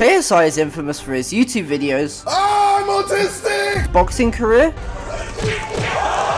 KSI is infamous for his YouTube videos, I'm autistic! boxing career,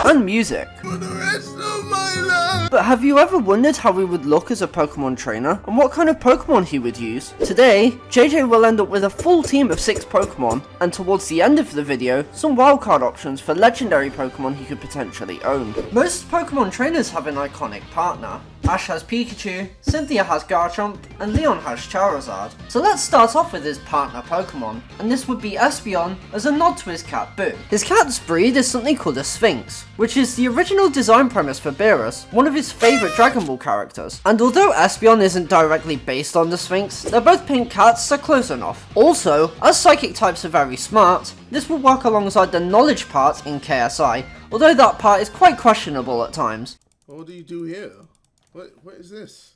and music. For the rest of my life! But have you ever wondered how he would look as a Pokemon trainer, and what kind of Pokemon he would use? Today, JJ will end up with a full team of 6 Pokemon, and towards the end of the video, some wildcard options for legendary Pokemon he could potentially own. Most Pokemon trainers have an iconic partner. Ash has Pikachu, Cynthia has Garchomp, and Leon has Charizard. So let's start off with his partner Pokemon, and this would be Espeon as a nod to his cat Boo. His cat's breed is something called a Sphinx, which is the original design premise for Beerus, one of his favourite Dragon Ball characters. And although Espeon isn't directly based on the Sphinx, they're both pink cats, so close enough. Also, as psychic types are very smart, this will work alongside the knowledge part in KSI, although that part is quite questionable at times. What do you do here? What is this?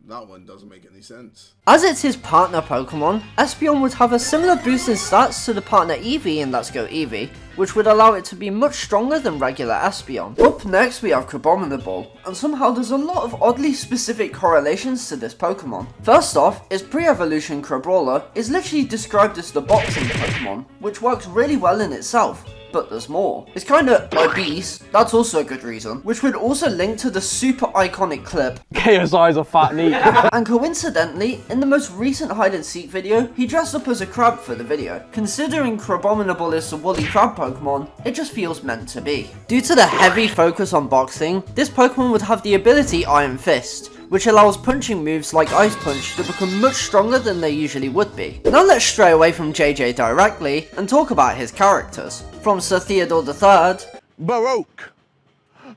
That one doesn't make any sense. As it's his partner Pokemon, Espeon would have a similar boost in stats to the partner Eevee in Let's Go Eevee, which would allow it to be much stronger than regular Espeon. Up next we have Crabominable, and somehow there's a lot of oddly specific correlations to this Pokemon. First off, its pre-evolution Crabrawler is literally described as the boxing Pokemon, which works really well in itself. But there's more. It's kinda obese, that's also a good reason, which would also link to the super iconic clip KSI's a fat neat. And coincidentally, in the most recent hide and seek video, he dressed up as a crab for the video. Considering Crabominable is a woolly crab Pokemon, it just feels meant to be. Due to the heavy focus on boxing, this Pokemon would have the ability Iron Fist, which allows punching moves like Ice Punch to become much stronger than they usually would be. Now let's stray away from JJ directly and talk about his characters. From Sir Theodore III, Baroque,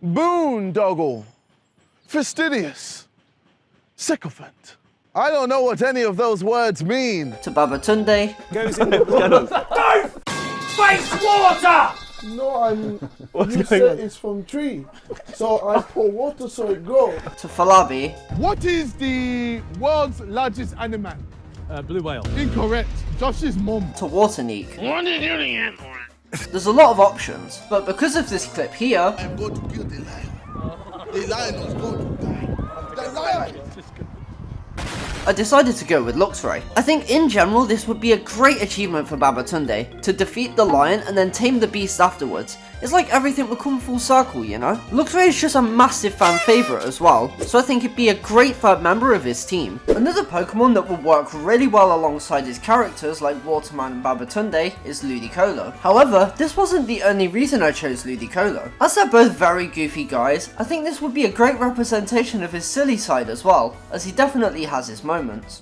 Boondoggle, Fastidious, Sycophant. I don't know what any of those words mean. to Babatunde, Goes in the Face water! No, you said it's from tree. So I pour water so it grows. to Falabi, What is the world's largest animal? blue whale. Incorrect. Josh's mom. to Waterneek. What are you doing it? There's a lot of options, but because of this clip here, I'm going to kill the lion. The lion was going to die. The lion! I decided to go with Luxray. I think in general this would be a great achievement for Babatunde, to defeat the lion and then tame the beast afterwards. It's like everything would come full circle, you know? Luxray is just a massive fan favourite as well, so I think it'd be a great third member of his team. Another Pokemon that would work really well alongside his characters like Waterman and Babatunde is Ludicolo. However, this wasn't the only reason I chose Ludicolo. As they're both very goofy guys, I think this would be a great representation of his silly side as well, as he definitely has his moments.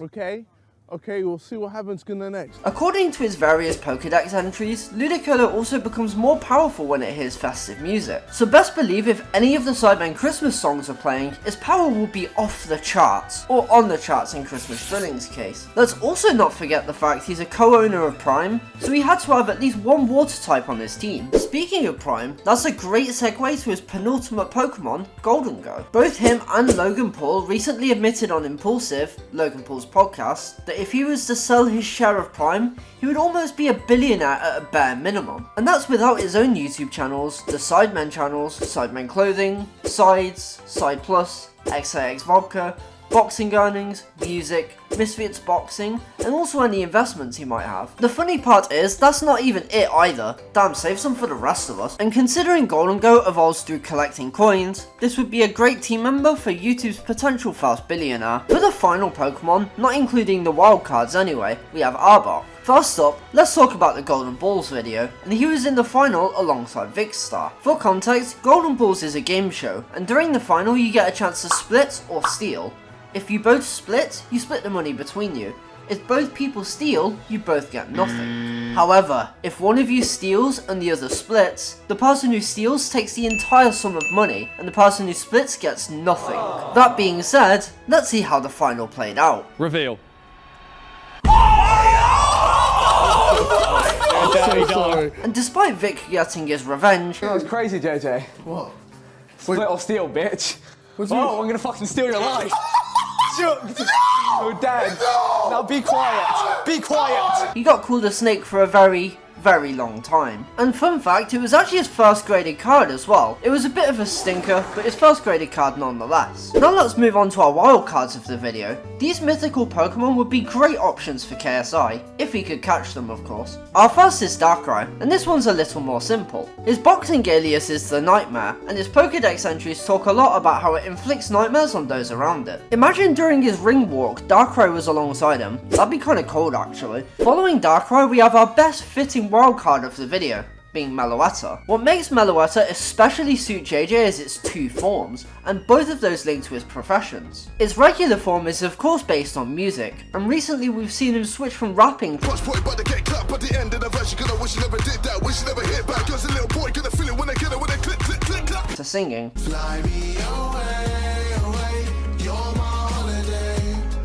Okay, we'll see what happens next. According to his various Pokédex entries, Ludicolo also becomes more powerful when it hears festive music. So best believe if any of the Sidemen Christmas songs are playing, its power will be off the charts, or on the charts in Christmas Drilling's case. Let's also not forget the fact he's a co-owner of Prime, so he had to have at least one water type on his team. Speaking of Prime, that's a great segue to his penultimate Pokemon, Goldengo. Both him and Logan Paul recently admitted on Impulsive, Logan Paul's podcast, that if he was to sell his share of Prime, he would almost be a billionaire at a bare minimum. And that's without his own YouTube channels, the Sidemen channels, Sidemen Clothing, Sides, Side Plus, XIX Vodka, boxing earnings, music, Misfits boxing, and also any investments he might have. The funny part is, that's not even it either. Damn, save some for the rest of us. And considering Goldengo evolves through collecting coins, this would be a great team member for YouTube's potential first billionaire. For the final Pokemon, not including the wildcards anyway, we have Arbok. First up, let's talk about the Golden Balls video, and he was in the final alongside Vikkstar. For context, Golden Balls is a game show, and during the final you get a chance to split or steal. If you both split, you split the money between you. If both people steal, you both get nothing. However, if one of you steals and the other splits, the person who steals takes the entire sum of money, and the person who splits gets nothing. That being said, let's see how the final played out. Reveal. Sorry. And despite Vic getting his revenge, That was crazy, JJ. What? Split or steal, bitch. What's you? Oh, I'm gonna fucking steal your life. You're dead. Now be quiet. Be quiet. he got called a snake for a very very long time. And fun fact, it was actually his first graded card as well. It was a bit of a stinker, but his first graded card nonetheless. Now let's move on to our wildcards of the video. These mythical Pokemon would be great options for KSI, if he could catch them of course. Our first is Darkrai, and this one's a little more simple. His boxing alias is the Nightmare, and his Pokédex entries talk a lot about how it inflicts nightmares on those around it. Imagine during his ring walk, Darkrai was alongside him. That'd be kinda cold actually. Following Darkrai, we have our best fitting wildcard of the video, being Meloetta. What makes Meloetta especially suit JJ is its two forms, and both of those linked to his professions. Its regular form is of course based on music, and recently we've seen him switch from rapping to singing.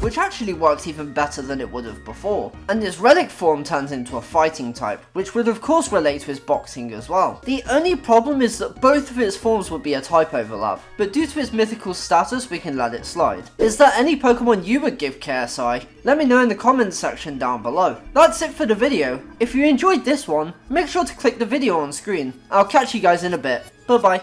Which actually works even better than it would have before. And its relic form turns into a fighting type, which would of course relate to his boxing as well. The only problem is that both of its forms would be a type overlap, but due to its mythical status we can let it slide. Is there any Pokemon you would give KSI? Let me know in the comments section down below. That's it for the video. If you enjoyed this one, make sure to click the video on screen. I'll catch you guys in a bit. Bye bye.